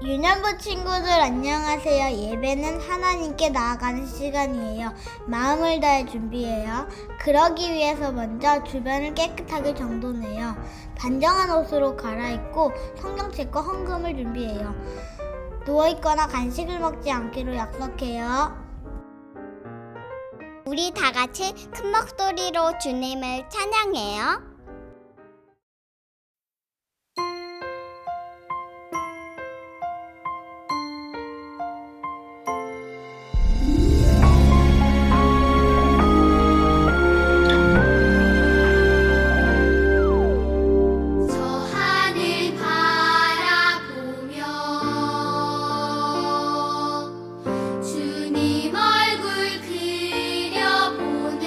유년부 친구들 안녕하세요. 예배는 하나님께 나아가는 시간이에요. 마음을 다해 준비해요. 그러기 위해서 먼저 주변을 깨끗하게 정돈해요. 단정한 옷으로 갈아입고 성경책과 헌금을 준비해요. 누워있거나 간식을 먹지 않기로 약속해요. 우리 다 같이 큰 목소리로 주님을 찬양해요. 주님 얼굴 그려보네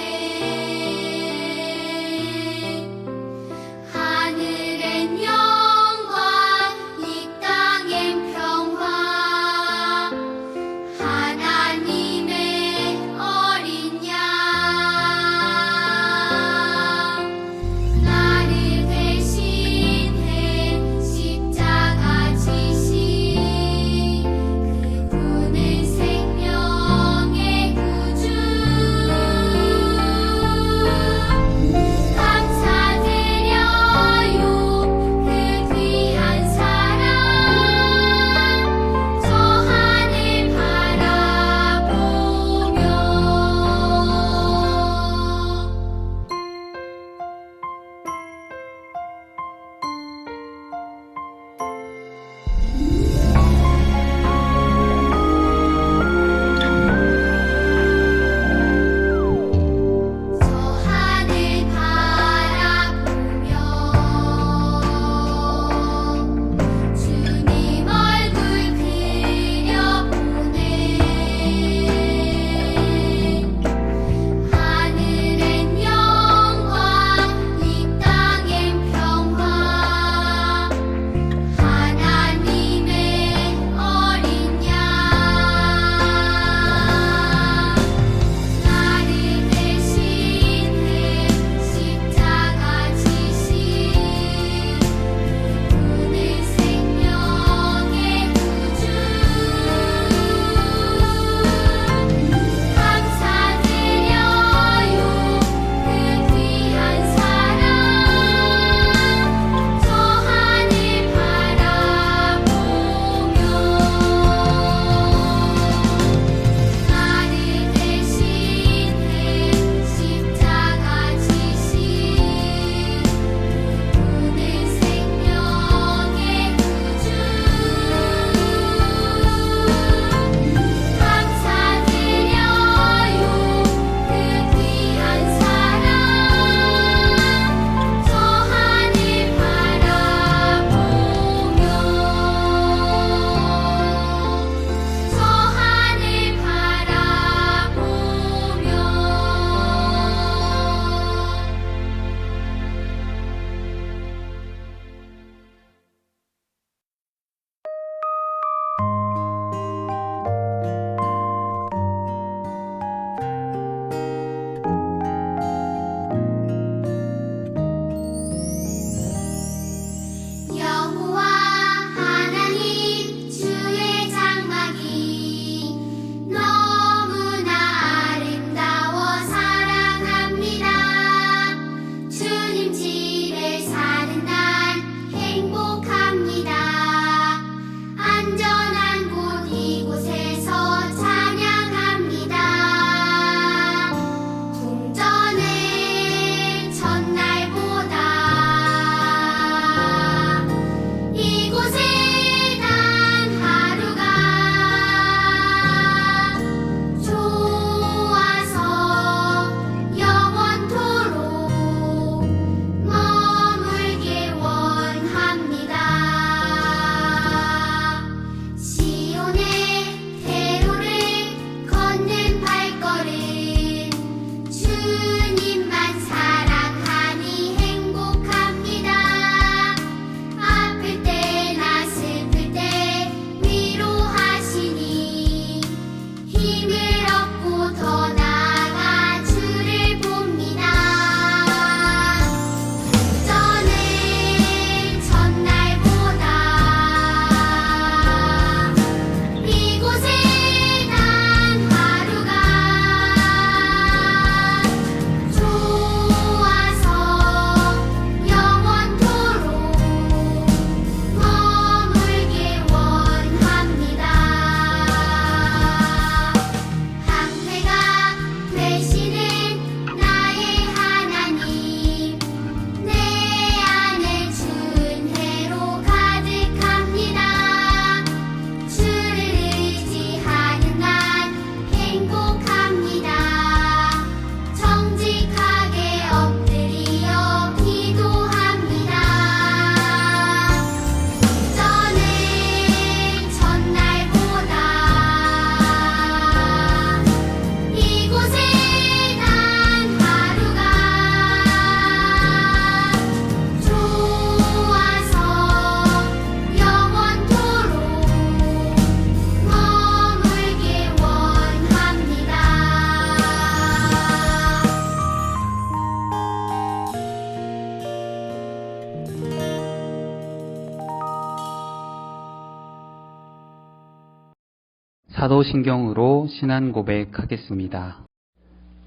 사도신경으로 신앙 고백하겠습니다.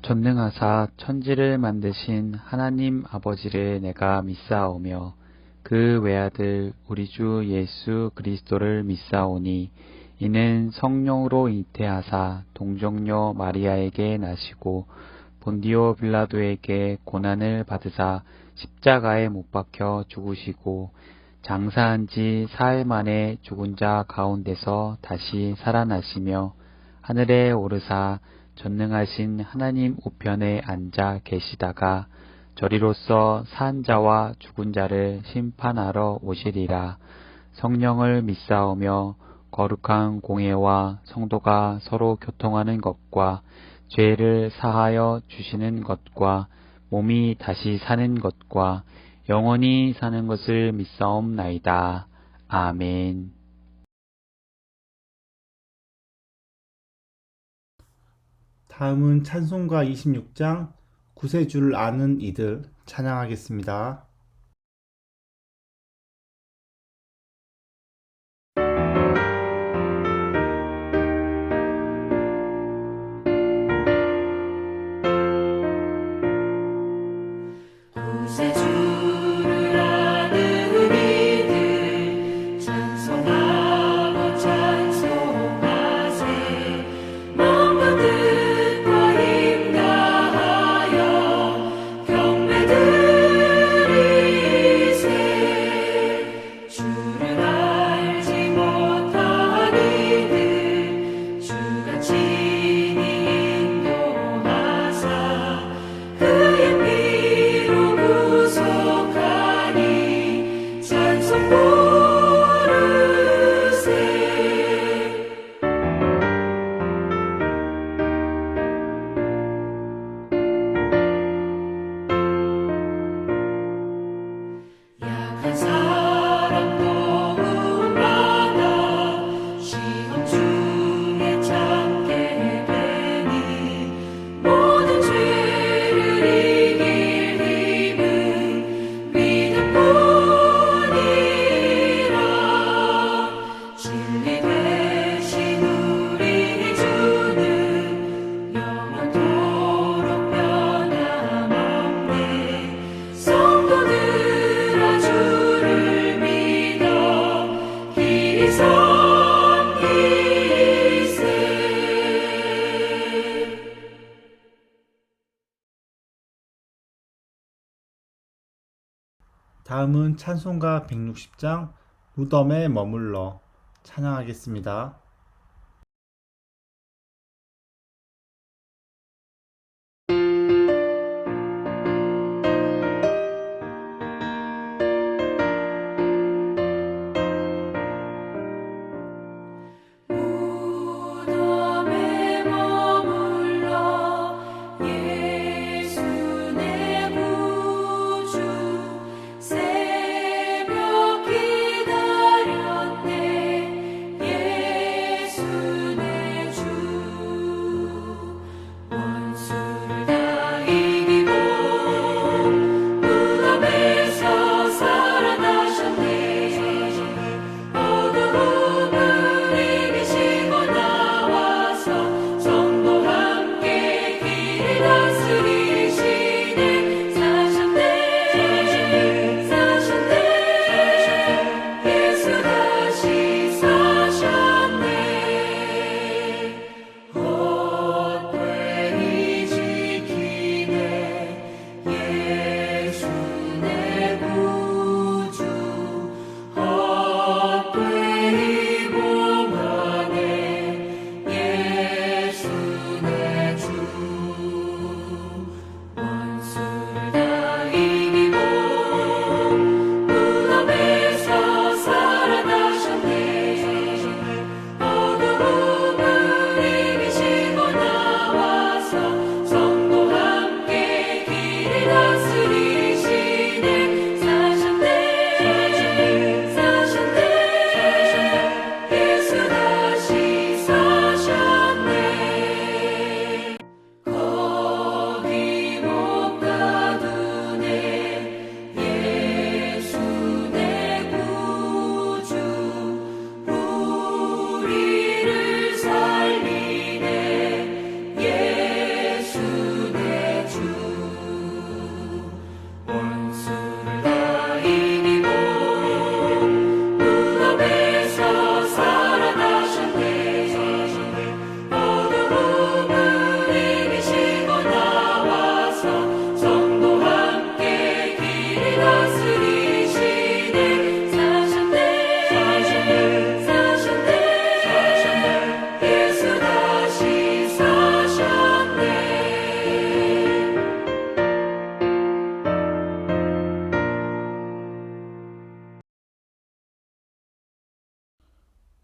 전능하사 천지를 만드신 하나님 아버지를 내가 믿사오며 그 외아들 우리 주 예수 그리스도를 믿사오니 이는 성령으로 잉태하사 동정녀 마리아에게 나시고 본디오 빌라도에게 고난을 받으사 십자가에 못 박혀 죽으시고 장사한 지 사흘 만에 죽은 자 가운데서 다시 살아나시며 하늘에 오르사 전능하신 하나님 우편에 앉아 계시다가 저리로서 산 자와 죽은 자를 심판하러 오시리라. 성령을 믿사오며 거룩한 공예와 성도가 서로 교통하는 것과 죄를 사하여 주시는 것과 몸이 다시 사는 것과 영원히 사는 것을 믿사옵나이다. 아멘. 다음은 찬송가 26장 구세주를 아는 이들 찬양하겠습니다. 구세주를 아는 이들 찬송하고 찬송하세. 마음과 뜻과 힘 다하여 경배 드리세. 주를 알지 못한 이들 주가 친히 인도하사 그의 피로 구속하니 찬송 부르세. 약한 사람 도움받아 시험 중에 찾게 되니 모든 죄를 이길 힘은 믿음뿐이라. 진리 되신 우리 주는 영원토록 변함없네. 성도들아 주를 믿어 길이 섬기세. 다음은 찬송가 160장 무덤에 머물러 찬양하겠습니다. 무덤에 머물러 예수 내 구주 새벽 기다렸네.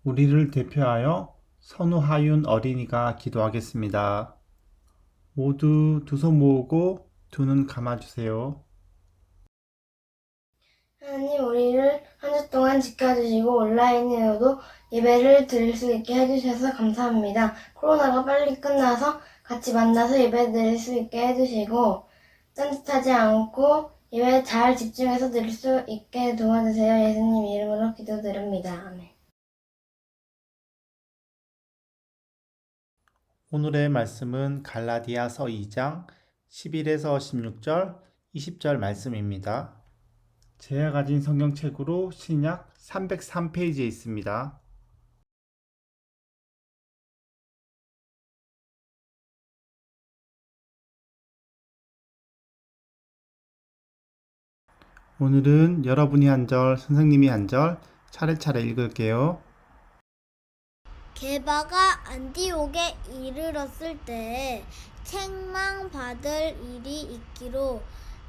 우리를 대표하여 선우하윤 어린이가 기도하겠습니다. 모두 두 손 모으고 두 눈 감아주세요. 하나님, 우리를 한 주 동안 지켜주시고 온라인으로도 예배를 드릴 수 있게 해주셔서 감사합니다. 코로나가 빨리 끝나서 같이 만나서 예배 드릴 수 있게 해주시고 딴짓하지 않고 예배 잘 집중해서 드릴 수 있게 도와주세요. 예수님 이름으로 기도드립니다. 아멘. 오늘의 말씀은 갈라디아서 2장 11에서 16절, 20절 말씀입니다. 제가 가진 성경책으로 신약 303페이지에 있습니다. 오늘은 여러분이 한 절, 선생님이 한 절 차례차례 읽을게요. 게바가 안디옥에 이르렀을 때에 책망받을 일이 있기로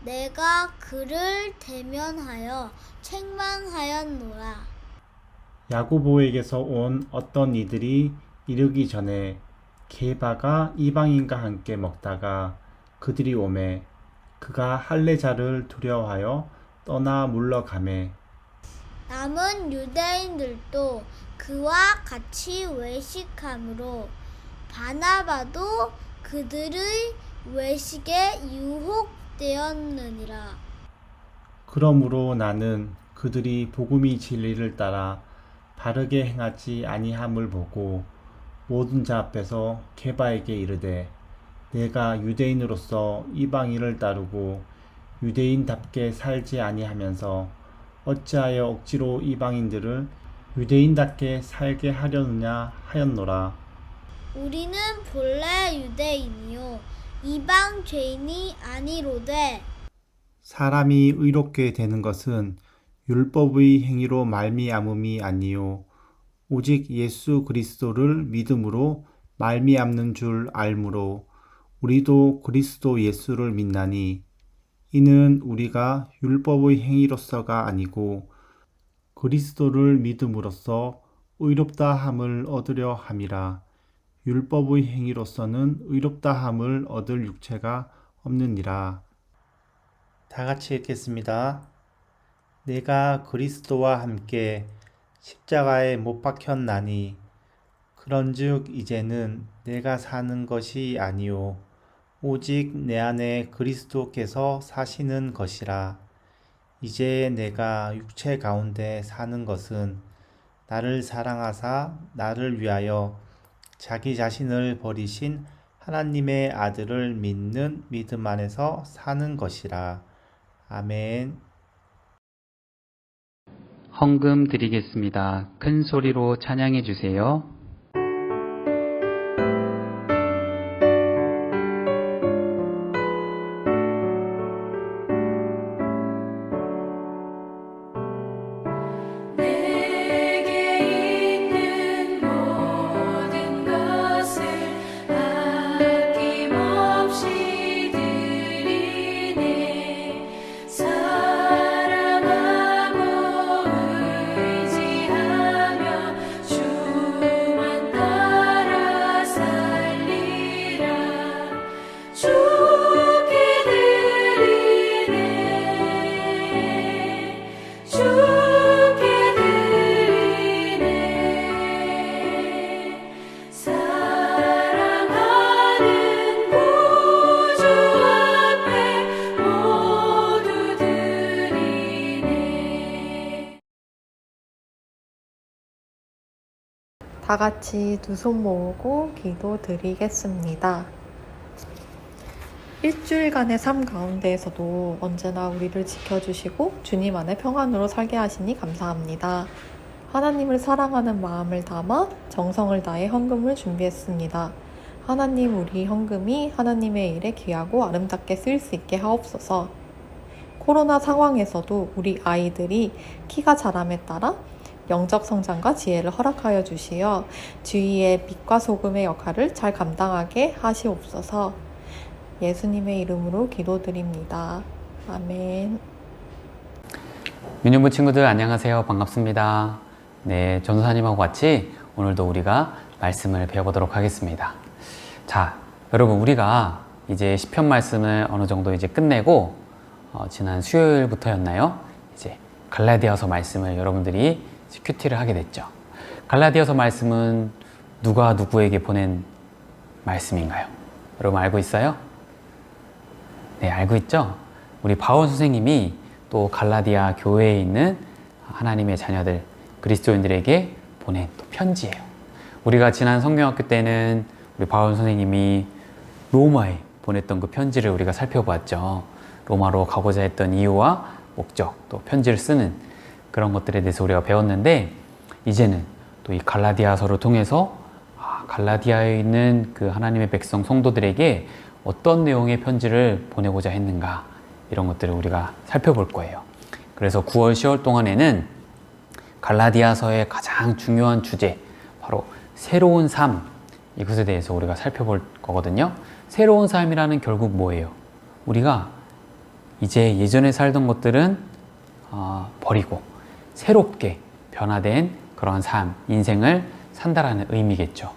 내가 그를 대면하여 책망하였노라. 야고보에게서 온 어떤 이들이 이르기 전에 게바가 이방인과 함께 먹다가 그들이 오매 그가 할례자를 두려워하여 떠나 물러가매 남은 유대인들도 그와 같이 외식하므로 바나바도 그들의 외식에 유혹되었느니라. 그러므로 나는 그들이 복음이 진리를 따라 바르게 행하지 아니함을 보고 모든 자 앞에서 게바에게 이르되 내가 유대인으로서 이방인을 따르고 유대인답게 살지 아니하면서 어찌하여 억지로 이방인들을 유대인답게 살게 하려느냐 하였노라. 우리는 본래 유대인이요 이방 죄인이 아니로되 사람이 의롭게 되는 것은 율법의 행위로 말미암음이 아니요 오직 예수 그리스도를 믿음으로 말미암는 줄 알므로 우리도 그리스도 예수를 믿나니 이는 우리가 율법의 행위로서가 아니고 그리스도를 믿음으로써 의롭다 함을 얻으려 함이라. 율법의 행위로서는 의롭다 함을 얻을 육체가 없느니라. 다 같이 읽겠습니다. 내가 그리스도와 함께 십자가에 못 박혔나니 그런즉 이제는 내가 사는 것이 아니요 오직 내 안에 그리스도께서 사시는 것이라. 이제 내가 육체 가운데 사는 것은 나를 사랑하사 나를 위하여 자기 자신을 버리신 하나님의 아들을 믿는 믿음 안에서 사는 것이라. 아멘. 헌금 드리겠습니다. 큰 소리로 찬양해 주세요. 내게 있는 모든 것을 아낌없이 드리네. 사랑하고 의지하며 주만 따라 살리라. 주께 드리네. 주께 드리네. 사랑하는 구주 앞에 모두 드리네. 다 같이 두 손 모으고 기도 드리겠습니다. 일주일간의 삶 가운데에서도 언제나 우리를 지켜주시고 주님 안에 평안으로 살게 하시니 감사합니다. 하나님을 사랑하는 마음을 담아 정성을 다해 헌금을 준비했습니다. 하나님, 우리 헌금이 하나님의 일에 귀하고 아름답게 쓰일 수 있게 하옵소서. 코로나 상황에서도 우리 아이들이 키가 자람에 따라 영적 성장과 지혜를 허락하여 주시어 주위의 빛과 소금의 역할을 잘 감당하게 하시옵소서. 예수님의 이름으로 기도드립니다. 아멘. 유년부 친구들 안녕하세요. 반갑습니다. 네, 전도사님하고 같이 오늘도 우리가 말씀을 배워보도록 하겠습니다. 자, 여러분, 우리가 이제 시편 말씀을 어느 정도 이제 끝내고 지난 수요일부터였나요? 이제 갈라디아서 말씀을 여러분들이 큐티를 하게 됐죠. 갈라디아서 말씀은 누가 누구에게 보낸 말씀인가요? 여러분 알고 있어요? 네, 알고 있죠? 우리 바울 선생님이 또 갈라디아 교회에 있는 하나님의 자녀들, 그리스도인들에게 보낸 또 편지예요. 우리가 지난 성경학교 때는 우리 바울 선생님이 로마에 보냈던 그 편지를 우리가 살펴보았죠. 로마로 가고자 했던 이유와 목적, 또 편지를 쓰는 그런 것들에 대해서 우리가 배웠는데, 이제는 또 이 갈라디아서를 통해서 갈라디아에 있는 그 하나님의 백성 성도들에게 어떤 내용의 편지를 보내고자 했는가, 이런 것들을 우리가 살펴볼 거예요. 그래서 9월, 10월 동안에는 갈라디아서의 가장 중요한 주제, 바로 새로운 삶, 이것에 대해서 우리가 살펴볼 거거든요. 새로운 삶이라는 결국 뭐예요? 우리가 이제 예전에 살던 것들은 버리고 새롭게 변화된 그러한 삶, 인생을 산다라는 의미겠죠.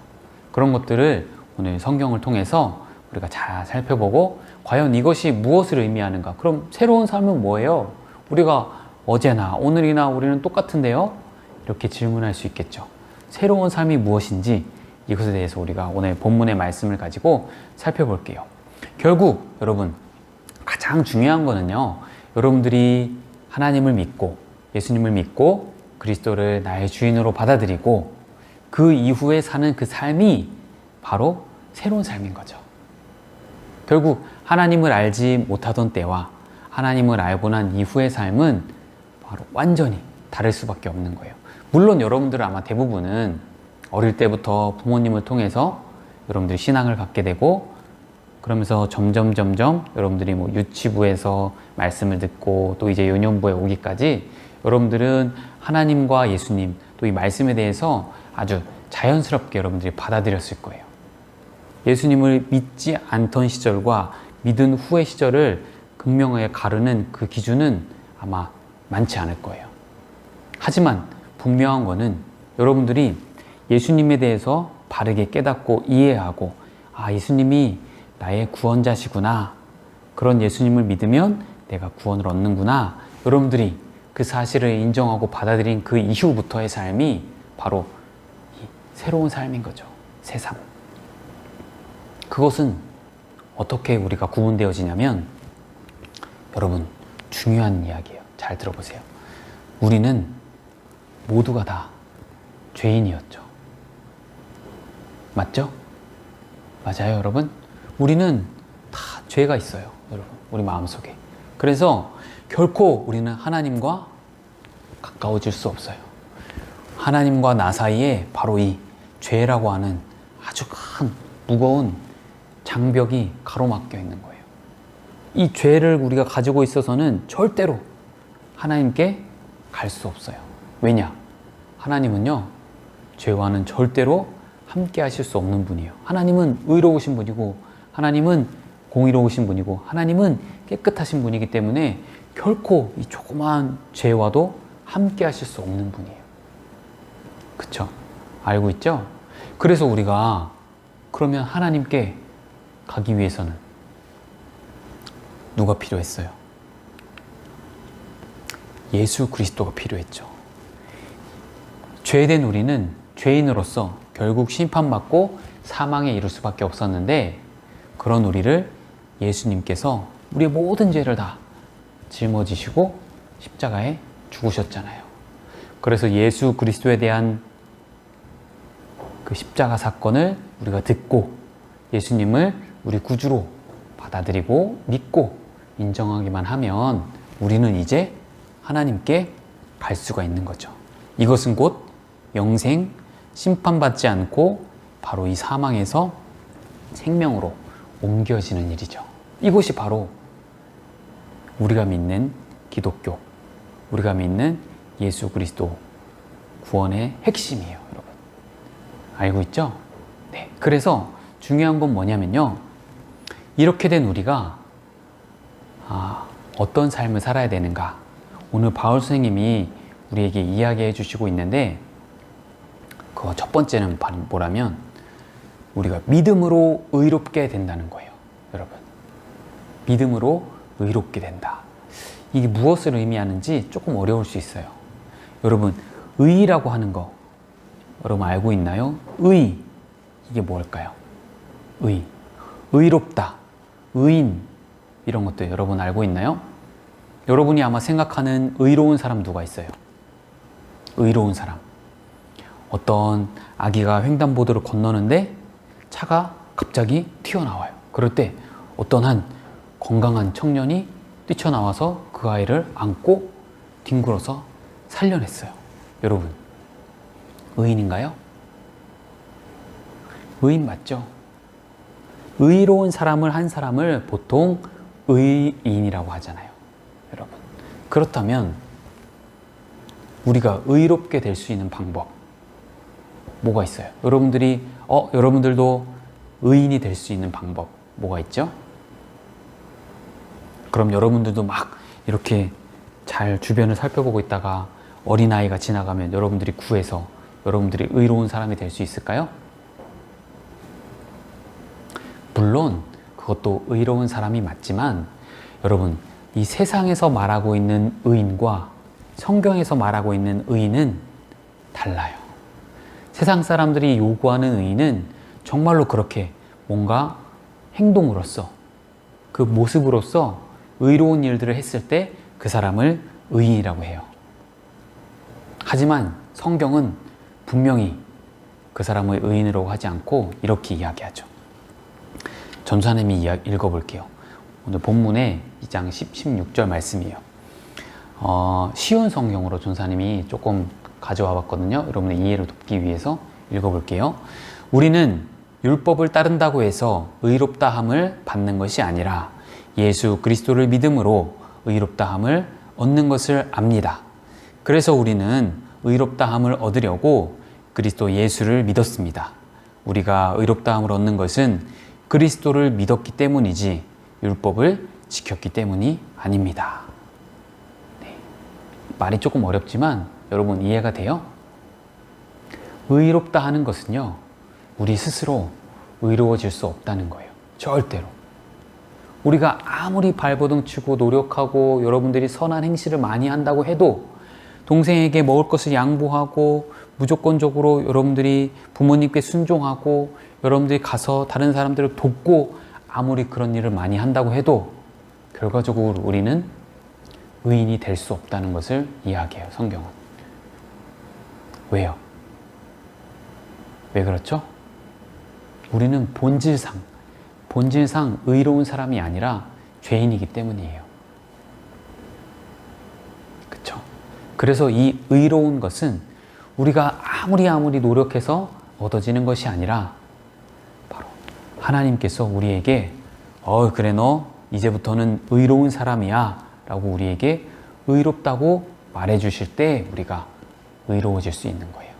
그런 것들을 오늘 성경을 통해서 우리가 잘 살펴보고, 과연 이것이 무엇을 의미하는가? 그럼 새로운 삶은 뭐예요? 우리가 어제나 오늘이나 우리는 똑같은데요? 이렇게 질문할 수 있겠죠. 새로운 삶이 무엇인지 이것에 대해서 우리가 오늘 본문의 말씀을 가지고 살펴볼게요. 결국 여러분, 가장 중요한 거는요, 여러분들이 하나님을 믿고 예수님을 믿고 그리스도를 나의 주인으로 받아들이고 그 이후에 사는 그 삶이 바로 새로운 삶인 거죠. 결국 하나님을 알지 못하던 때와 하나님을 알고 난 이후의 삶은 바로 완전히 다를 수밖에 없는 거예요. 물론 여러분들은 아마 대부분은 어릴 때부터 부모님을 통해서 여러분들이 신앙을 갖게 되고, 그러면서 점점 여러분들이 뭐 유치부에서 말씀을 듣고 또 이제 유년부에 오기까지 여러분들은 하나님과 예수님, 또 이 말씀에 대해서 아주 자연스럽게 여러분들이 받아들였을 거예요. 예수님을 믿지 않던 시절과 믿은 후의 시절을 극명하게 가르는 그 기준은 아마 많지 않을 거예요. 하지만 분명한 거는 여러분들이 예수님에 대해서 바르게 깨닫고 이해하고, 예수님이 나의 구원자시구나, 그런 예수님을 믿으면 내가 구원을 얻는구나, 여러분들이 그 사실을 인정하고 받아들인 그 이후부터의 삶이 바로 이 새로운 삶인 거죠. 새 삶. 그것은 어떻게 우리가 구분되어지냐면, 여러분, 중요한 이야기예요. 잘 들어보세요. 우리는 모두가 다 죄인이었죠. 맞죠? 맞아요, 여러분? 우리는 다 죄가 있어요, 여러분. 우리 마음속에. 그래서 결코 우리는 하나님과 가까워질 수 없어요. 하나님과 나 사이에 바로 이 죄라고 하는 아주 큰 무거운 장벽이 가로막혀 있는 거예요. 이 죄를 우리가 가지고 있어서는 절대로 하나님께 갈 수 없어요. 왜냐? 하나님은요, 죄와는 절대로 함께 하실 수 없는 분이에요. 하나님은 의로우신 분이고, 하나님은 공의로우신 분이고, 하나님은 깨끗하신 분이기 때문에 결코 이 조그마한 죄와도 함께 하실 수 없는 분이에요. 그쵸? 알고 있죠? 그래서 우리가 그러면 하나님께 가기 위해서는 누가 필요했어요? 예수 그리스도가 필요했죠. 죄된 우리는 죄인으로서 결국 심판받고 사망에 이를 수밖에 없었는데, 그런 우리를 예수님께서 우리의 모든 죄를 다 짊어지시고 십자가에 죽으셨잖아요. 그래서 예수 그리스도에 대한 그 십자가 사건을 우리가 듣고 예수님을 우리 구주로 받아들이고 믿고 인정하기만 하면 우리는 이제 하나님께 갈 수가 있는 거죠. 이것은 곧 영생, 심판받지 않고 바로 이 사망에서 생명으로 옮겨지는 일이죠. 이것이 바로 우리가 믿는 기독교, 우리가 믿는 예수 그리스도 구원의 핵심이에요, 여러분. 알고 있죠? 네. 그래서 중요한 건 뭐냐면요, 이렇게 된 우리가 어떤 삶을 살아야 되는가, 오늘 바울 선생님이 우리에게 이야기해 주시고 있는데, 그 첫 번째는 뭐라면 우리가 믿음으로 의롭게 된다는 거예요. 여러분, 믿음으로 의롭게 된다. 이게 무엇을 의미하는지 조금 어려울 수 있어요. 여러분, 의라고 하는 거 여러분 알고 있나요? 의, 이게 뭘까요? 의, 의롭다, 의인, 이런 것도 여러분 알고 있나요? 여러분이 아마 생각하는 의로운 사람 누가 있어요? 의로운 사람. 어떤 아기가 횡단보도를 건너는데 차가 갑자기 튀어나와요. 그럴 때 어떤 한 건강한 청년이 뛰쳐나와서 그 아이를 안고 뒹굴어서 살려냈어요. 여러분, 의인인가요? 의인 맞죠? 의로운 사람을 한 사람을 보통 의인이라고 하잖아요. 여러분, 그렇다면 우리가 의롭게 될 수 있는 방법 뭐가 있어요? 여러분들도 의인이 될 수 있는 방법 뭐가 있죠? 그럼 여러분들도 막 이렇게 잘 주변을 살펴보고 있다가 어린아이가 지나가면 여러분들이 구해서 여러분들이 의로운 사람이 될 수 있을까요? 물론 그것도 의로운 사람이 맞지만 여러분, 이 세상에서 말하고 있는 의인과 성경에서 말하고 있는 의인은 달라요. 세상 사람들이 요구하는 의인은 정말로 그렇게 뭔가 행동으로서 그 모습으로서 의로운 일들을 했을 때 그 사람을 의인이라고 해요. 하지만 성경은 분명히 그 사람을 의인이라고 하지 않고 이렇게 이야기하죠. 전사님이 읽어볼게요. 오늘 본문의 2장 16절 말씀이에요. 쉬운 성경으로 전사님이 조금 가져와 봤거든요. 여러분의 이해를 돕기 위해서 읽어볼게요. 우리는 율법을 따른다고 해서 의롭다함을 받는 것이 아니라 예수 그리스도를 믿음으로 의롭다함을 얻는 것을 압니다. 그래서 우리는 의롭다함을 얻으려고 그리스도 예수를 믿었습니다. 우리가 의롭다함을 얻는 것은 그리스도를 믿었기 때문이지 율법을 지켰기 때문이 아닙니다. 네. 말이 조금 어렵지만 여러분 이해가 돼요? 의롭다 하는 것은요, 우리 스스로 의로워질 수 없다는 거예요. 절대로. 우리가 아무리 발버둥 치고 노력하고 여러분들이 선한 행실을 많이 한다고 해도 동생에게 먹을 것을 양보하고 무조건적으로 여러분들이 부모님께 순종하고 여러분들이 가서 다른 사람들을 돕고 아무리 그런 일을 많이 한다고 해도 결과적으로 우리는 의인이 될 수 없다는 것을 이야기해요, 성경은. 왜요? 왜 그렇죠? 우리는 본질상 의로운 사람이 아니라 죄인이기 때문이에요. 그쵸? 그래서 이 의로운 것은 우리가 아무리 노력해서 얻어지는 것이 아니라 바로 하나님께서 우리에게 그래 너 이제부터는 의로운 사람이야 라고 우리에게 의롭다고 말해 주실 때 우리가 의로워질 수 있는 거예요.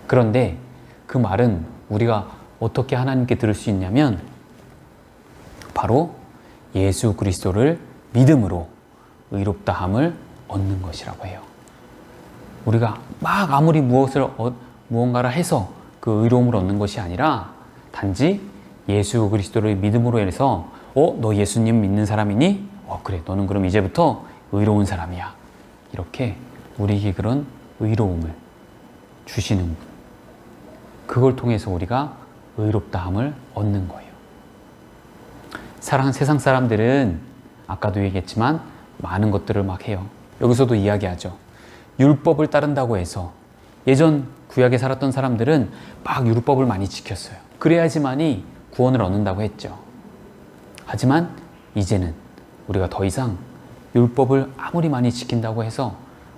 그런데 그 말은 우리가 어떻게 하나님께 들을 수 있냐면 바로 예수 그리스도를 믿음으로 의롭다함을 얻는 것이라고 해요. 우리가 막 아무리 무언가를 해서 그 의로움을 얻는 것이 아니라 단지 예수 그리스도를 믿음으로 해서 너 예수님 믿는 사람이니? 그래, 너는 그럼 이제부터 의로운 사람이야. 이렇게 우리에게 그런 의로움을 주시는 분. 그걸 통해서 우리가 의롭다함을 얻는 거예요. 사랑하는 세상 사람들은 아까도 얘기했지만 많은 것들을 막 해요. 여기서도 이야기하죠. 율법을 따른다고 해서 예전 구약에 살았던 사람들은 막 율법을 많이 지켰어요. 그래야지만이 구원을 얻는다고 했죠. 하지만 이제는 우리가 더 이상 율법을 아무리 많이 지킨다고 해서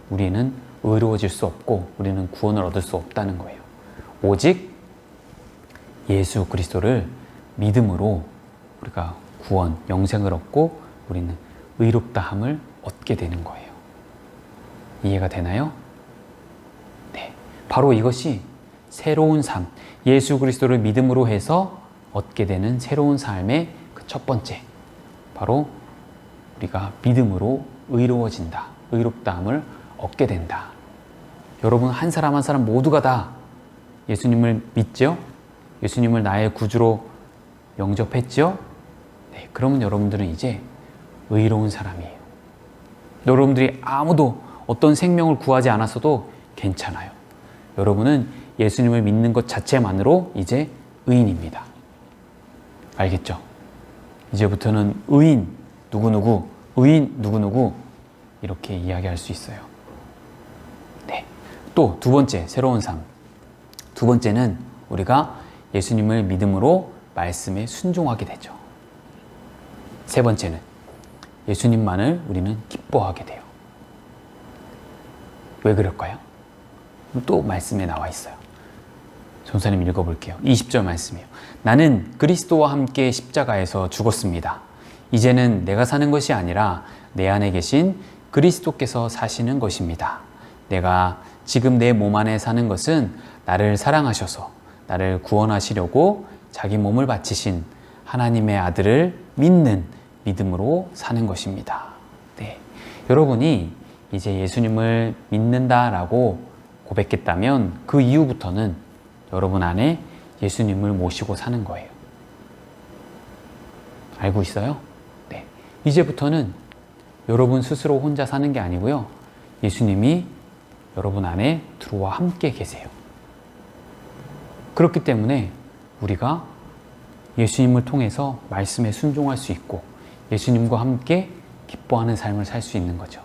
우리는 의로워질 수 없고 우리는 구원을 얻을 수 없다는 거예요. 오직 예수 그리스도를 믿음으로 우리가 구원, 영생을 얻고 우리는 의롭다함을 얻게 되는 거예요. 이해가 되나요? 네, 바로 이것이 새로운 삶, 예수 그리스도를 믿음으로 해서 얻게 되는 새로운 삶의 그 첫 번째, 바로 우리가 믿음으로 의로워진다, 의롭다함을 얻게 된다. 여러분 한 사람 한 사람 모두가 다 예수님을 믿죠? 예수님을 나의 구주로 영접했죠? 네, 그러면 여러분들은 이제 의로운 사람이에요. 여러분들이 아무도 어떤 생명을 구하지 않았어도 괜찮아요. 여러분은 예수님을 믿는 것 자체만으로 이제 의인입니다. 알겠죠? 이제부터는 의인 누구누구, 의인 누구누구 이렇게 이야기할 수 있어요. 네. 또 두 번째, 새로운 삶. 두 번째는 우리가 예수님을 믿음으로 말씀에 순종하게 되죠. 세 번째는 예수님만을 우리는 기뻐하게 돼요. 왜 그럴까요? 또 말씀에 나와 있어요. 전사님 읽어볼게요. 20절 말씀이에요. 나는 그리스도와 함께 십자가에서 죽었습니다. 이제는 내가 사는 것이 아니라 내 안에 계신 그리스도께서 사시는 것입니다. 내가 지금 내 몸 안에 사는 것은 나를 사랑하셔서 나를 구원하시려고 자기 몸을 바치신 하나님의 아들을 믿는 믿음으로 사는 것입니다. 네. 여러분이 이제 예수님을 믿는다라고 고백했다면 그 이후부터는 여러분 안에 예수님을 모시고 사는 거예요. 알고 있어요? 네. 이제부터는 여러분 스스로 혼자 사는 게 아니고요. 예수님이 여러분 안에 들어와 함께 계세요. 그렇기 때문에 우리가 예수님을 통해서 말씀에 순종할 수 있고 예수님과 함께 기뻐하는 삶을 살 수 있는 거죠.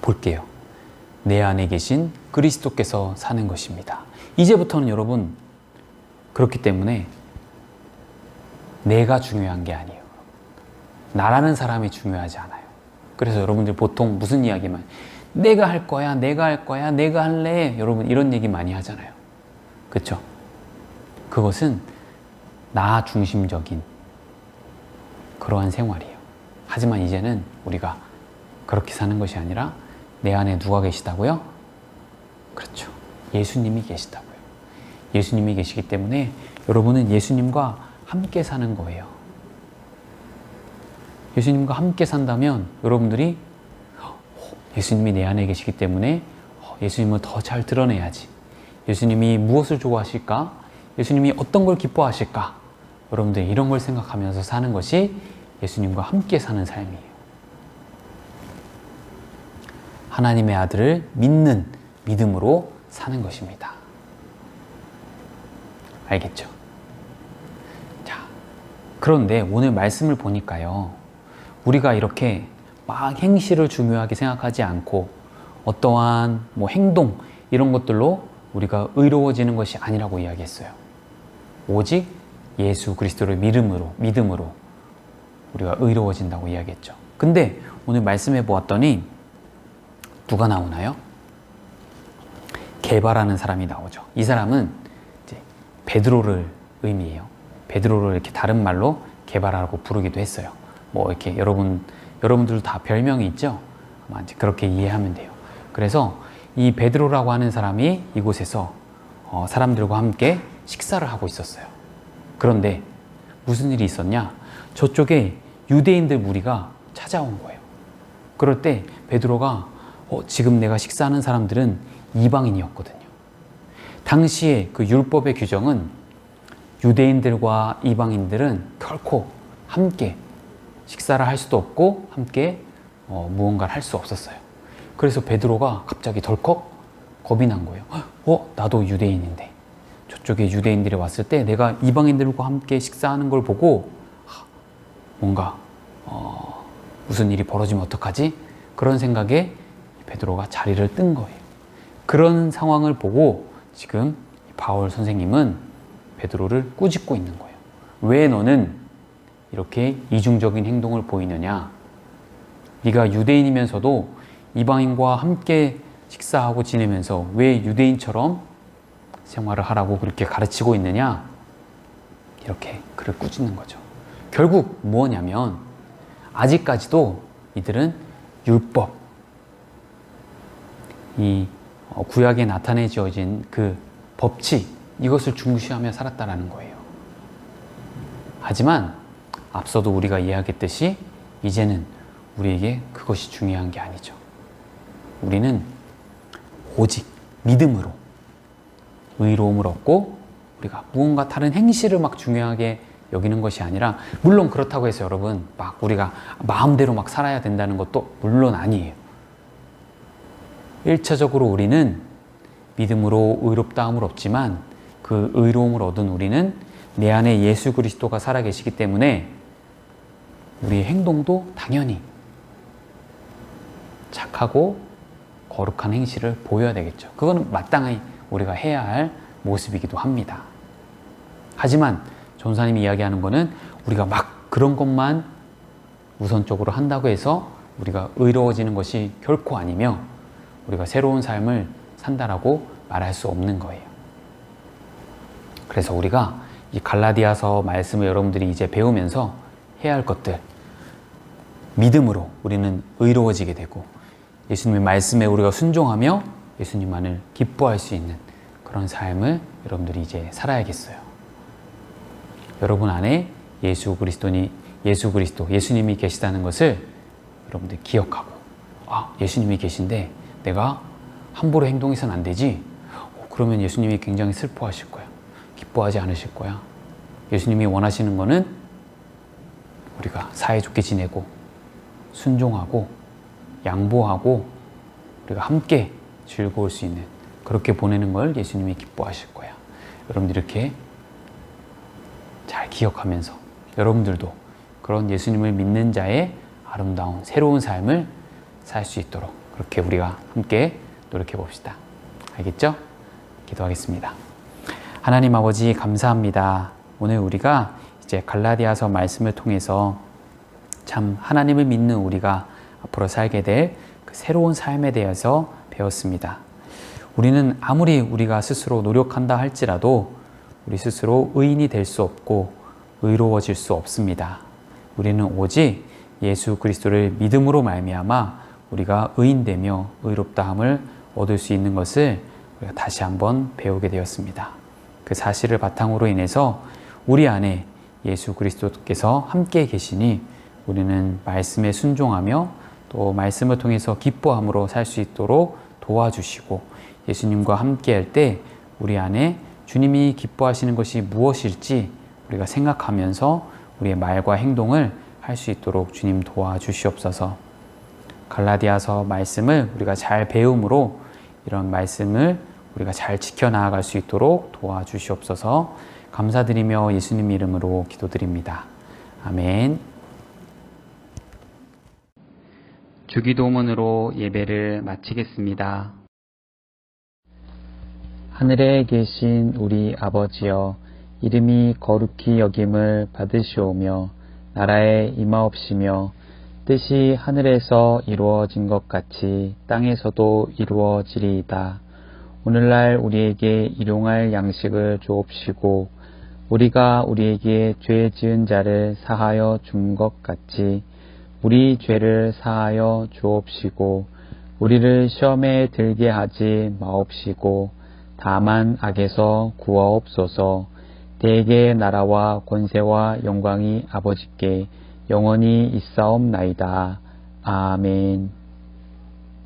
볼게요. 내 안에 계신 그리스도께서 사는 것입니다. 이제부터는 여러분 그렇기 때문에 내가 중요한 게 아니에요. 나라는 사람이 중요하지 않아요. 그래서 여러분들 보통 무슨 이야기만 내가 할 거야, 내가 할 거야, 내가 할래 여러분 이런 얘기 많이 하잖아요. 그렇죠? 그것은 나 중심적인 그러한 생활이에요. 하지만 이제는 우리가 그렇게 사는 것이 아니라 내 안에 누가 계시다고요? 그렇죠. 예수님이 계시다고요. 예수님이 계시기 때문에 여러분은 예수님과 함께 사는 거예요. 예수님과 함께 산다면 여러분들이 예수님이 내 안에 계시기 때문에 예수님을 더 잘 드러내야지. 예수님이 무엇을 좋아하실까? 예수님이 어떤 걸 기뻐하실까? 여러분들 이런 걸 생각하면서 사는 것이 예수님과 함께 사는 삶이에요. 하나님의 아들을 믿는 믿음으로 사는 것입니다. 알겠죠? 자, 그런데 오늘 말씀을 보니까요. 우리가 이렇게 막 행실을 중요하게 생각하지 않고 어떠한 행동 이런 것들로 우리가 의로워지는 것이 아니라고 이야기했어요. 오직 예수 그리스도를 믿음으로 우리가 의로워진다고 이야기했죠. 근데 오늘 말씀해 보았더니 누가 나오나요? 게바라는 사람이 나오죠. 이 사람은 이제 베드로를 의미해요. 베드로를 이렇게 다른 말로 게바라고 부르기도 했어요. 이렇게 여러분들도 다 별명이 있죠? 아마 이제 그렇게 이해하면 돼요. 그래서 이 베드로라고 하는 사람이 이곳에서 사람들과 함께 식사를 하고 있었어요. 그런데 무슨 일이 있었냐? 저쪽에 유대인들 무리가 찾아온 거예요. 그럴 때 베드로가 지금 내가 식사하는 사람들은 이방인이었거든요. 당시에 그 율법의 규정은 유대인들과 이방인들은 결코 함께 식사를 할 수도 없고 함께 무언가를 할 수 없었어요. 그래서 베드로가 갑자기 덜컥 겁이 난 거예요. 나도 유대인인데 저쪽에 유대인들이 왔을 때 내가 이방인들과 함께 식사하는 걸 보고 뭔가 무슨 일이 벌어지면 어떡하지? 그런 생각에 베드로가 자리를 뜬 거예요. 그런 상황을 보고 지금 바울 선생님은 베드로를 꾸짖고 있는 거예요. 왜 너는 이렇게 이중적인 행동을 보이느냐? 네가 유대인이면서도 이방인과 함께 식사하고 지내면서 왜 유대인처럼 생활을 하라고 그렇게 가르치고 있느냐? 이렇게 그를 꾸짖는 거죠. 결국 뭐냐면 아직까지도 이들은 율법, 이 구약에 나타내져진 그 법칙 이것을 중시하며 살았다라는 거예요. 하지만 앞서도 우리가 이야기했듯이 이제는 우리에게 그것이 중요한 게 아니죠. 우리는 오직 믿음으로 의로움을 얻고 우리가 무언가 다른 행실을 막 중요하게 여기는 것이 아니라, 물론 그렇다고 해서 여러분 막 우리가 마음대로 막 살아야 된다는 것도 물론 아니에요. 1차적으로 우리는 믿음으로 의롭다함을 얻지만 그 의로움을 얻은 우리는 내 안에 예수 그리스도가 살아계시기 때문에 우리의 행동도 당연히 착하고 거룩한 행실을 보여야 되겠죠. 그거는 마땅히 우리가 해야 할 모습이기도 합니다. 하지만 전사님이 이야기하는 거는 우리가 막 그런 것만 우선적으로 한다고 해서 우리가 의로워지는 것이 결코 아니며 우리가 새로운 삶을 산다라고 말할 수 없는 거예요. 그래서 우리가 이 갈라디아서 말씀을 여러분들이 이제 배우면서 해야 할 것들, 믿음으로 우리는 의로워지게 되고 예수님의 말씀에 우리가 순종하며 예수님만을 기뻐할 수 있는 그런 삶을 여러분들이 이제 살아야겠어요. 여러분 안에 예수 그리스도, 예수님이 계시다는 것을 여러분들 기억하고, 예수님이 계신데 내가 함부로 행동해서는 안 되지? 그러면 예수님이 굉장히 슬퍼하실 거야. 기뻐하지 않으실 거야. 예수님이 원하시는 거는 우리가 사이좋게 지내고 순종하고 양보하고 우리가 함께 즐거울 수 있는, 그렇게 보내는 걸 예수님이 기뻐하실 거야. 여러분들 이렇게 잘 기억하면서 여러분들도 그런 예수님을 믿는 자의 아름다운 새로운 삶을 살 수 있도록 그렇게 우리가 함께 노력해 봅시다. 알겠죠? 기도하겠습니다. 하나님 아버지 감사합니다. 오늘 우리가 이제 갈라디아서 말씀을 통해서 참 하나님을 믿는 우리가 앞으로 살게 될 그 새로운 삶에 대해서 배웠습니다. 우리는 아무리 우리가 스스로 노력한다 할지라도 우리 스스로 의인이 될 수 없고 의로워질 수 없습니다. 우리는 오직 예수 그리스도를 믿음으로 말미암아 우리가 의인되며 의롭다함을 얻을 수 있는 것을 우리가 다시 한번 배우게 되었습니다. 그 사실을 바탕으로 인해서 우리 안에 예수 그리스도께서 함께 계시니 우리는 말씀에 순종하며 또 말씀을 통해서 기뻐함으로 살 수 있도록 도와주시고, 예수님과 함께 할 때 우리 안에 주님이 기뻐하시는 것이 무엇일지 우리가 생각하면서 우리의 말과 행동을 할 수 있도록 주님 도와주시옵소서. 갈라디아서 말씀을 우리가 잘 배움으로 이런 말씀을 우리가 잘 지켜나갈 수 있도록 도와주시옵소서. 감사드리며 예수님 이름으로 기도드립니다. 아멘. 주기도문으로 예배를 마치겠습니다. 하늘에 계신 우리 아버지여, 이름이 거룩히 여김을 받으시오며 나라에 임하옵시며 뜻이 하늘에서 이루어진 것 같이 땅에서도 이루어지리이다. 오늘날 우리에게 일용할 양식을 주옵시고 우리가 우리에게 죄 지은 자를 사하여 준 것 같이 우리 죄를 사하여 주옵시고 우리를 시험에 들게 하지 마옵시고 다만 악에서 구하옵소서. 대개 나라와 권세와 영광이 아버지께 영원히 있사옵나이다. 아멘.